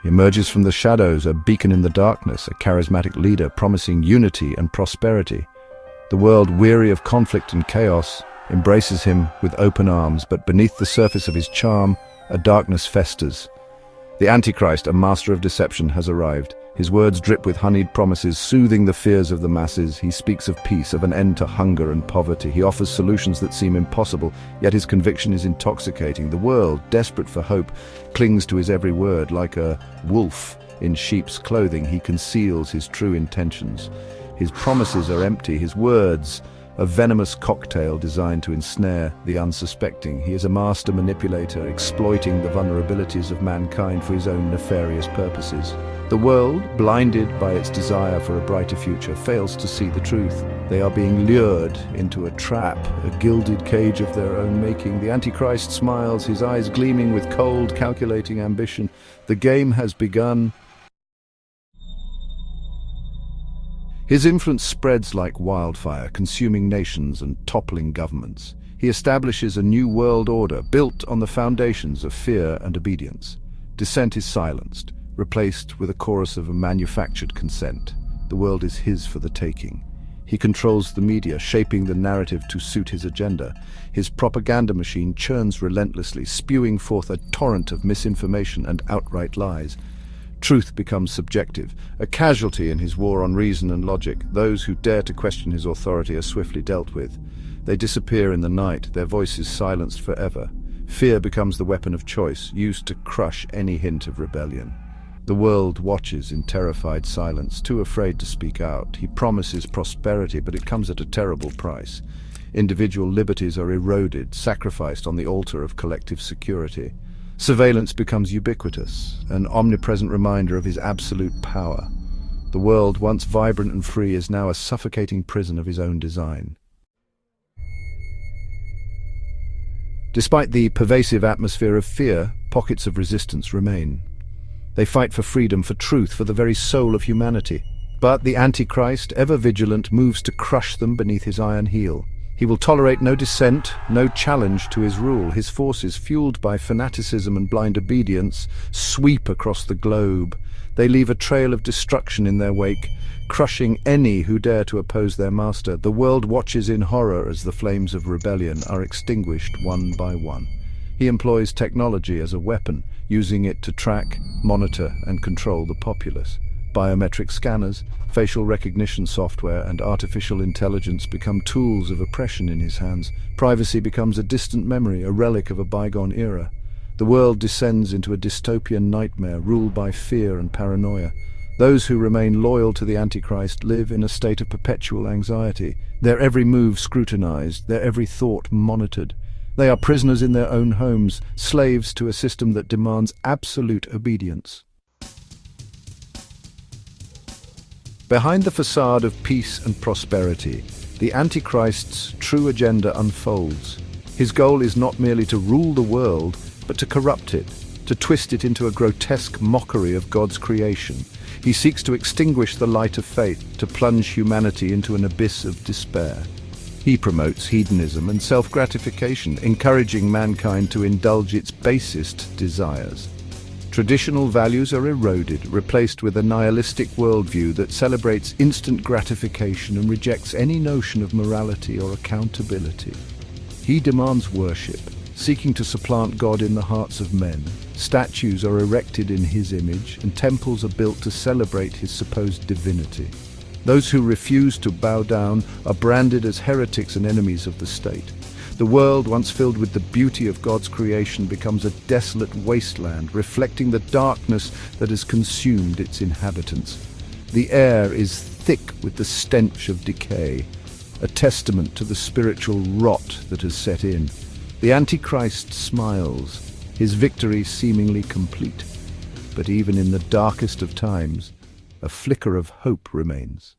He emerges from the shadows, a beacon in the darkness, a charismatic leader promising unity and prosperity. The world, weary of conflict and chaos, embraces him with open arms, but beneath the surface of his charm, a darkness festers. The Antichrist, a master of deception, has arrived. His words drip with honeyed promises, soothing the fears of the masses. He speaks of peace, of an end to hunger and poverty. He offers solutions that seem impossible, yet his conviction is intoxicating. The world, desperate for hope, clings to his every word. Like a wolf in sheep's clothing, he conceals his true intentions. His promises are empty, his words a venomous cocktail designed to ensnare the unsuspecting. He is a master manipulator, exploiting the vulnerabilities of mankind for his own nefarious purposes. The world, blinded by its desire for a brighter future, fails to see the truth. They are being lured into a trap, a gilded cage of their own making. The Antichrist smiles, his eyes gleaming with cold, calculating ambition. The game has begun. His influence spreads like wildfire, consuming nations and toppling governments. He establishes a new world order built on the foundations of fear and obedience. Dissent is silenced, replaced with a chorus of a manufactured consent. The world is his for the taking. He controls the media, shaping the narrative to suit his agenda. His propaganda machine churns relentlessly, spewing forth a torrent of misinformation and outright lies. Truth becomes subjective, a casualty in his war on reason and logic. Those who dare to question his authority are swiftly dealt with. They disappear in the night, their voices silenced forever. Fear becomes the weapon of choice, used to crush any hint of rebellion. The world watches in terrified silence, too afraid to speak out. He promises prosperity, but it comes at a terrible price. Individual liberties are eroded, sacrificed on the altar of collective security. Surveillance becomes ubiquitous, an omnipresent reminder of his absolute power. The world, once vibrant and free, is now a suffocating prison of his own design. Despite the pervasive atmosphere of fear, pockets of resistance remain. They fight for freedom, for truth, for the very soul of humanity. But the Antichrist, ever vigilant, moves to crush them beneath his iron heel. He will tolerate no dissent, no challenge to his rule. His forces, fueled by fanaticism and blind obedience, sweep across the globe. They leave a trail of destruction in their wake, crushing any who dare to oppose their master. The world watches in horror as the flames of rebellion are extinguished one by one. He employs technology as a weapon, using it to track, monitor, and control the populace. Biometric scanners, facial recognition software, and artificial intelligence become tools of oppression in his hands. Privacy becomes a distant memory, a relic of a bygone era. The world descends into a dystopian nightmare ruled by fear and paranoia. Those who remain loyal to the Antichrist live in a state of perpetual anxiety, their every move scrutinized, their every thought monitored. They are prisoners in their own homes, slaves to a system that demands absolute obedience. Behind the facade of peace and prosperity, the Antichrist's true agenda unfolds. His goal is not merely to rule the world, but to corrupt it, to twist it into a grotesque mockery of God's creation. He seeks to extinguish the light of faith, to plunge humanity into an abyss of despair. He promotes hedonism and self-gratification, encouraging mankind to indulge its basest desires. Traditional values are eroded, replaced with a nihilistic worldview that celebrates instant gratification and rejects any notion of morality or accountability. He demands worship, seeking to supplant God in the hearts of men. Statues are erected in his image, and temples are built to celebrate his supposed divinity. Those who refuse to bow down are branded as heretics and enemies of the state. The world, once filled with the beauty of God's creation, becomes a desolate wasteland, reflecting the darkness that has consumed its inhabitants. The air is thick with the stench of decay, a testament to the spiritual rot that has set in. The Antichrist smiles, his victory seemingly complete. But even in the darkest of times, a flicker of hope remains.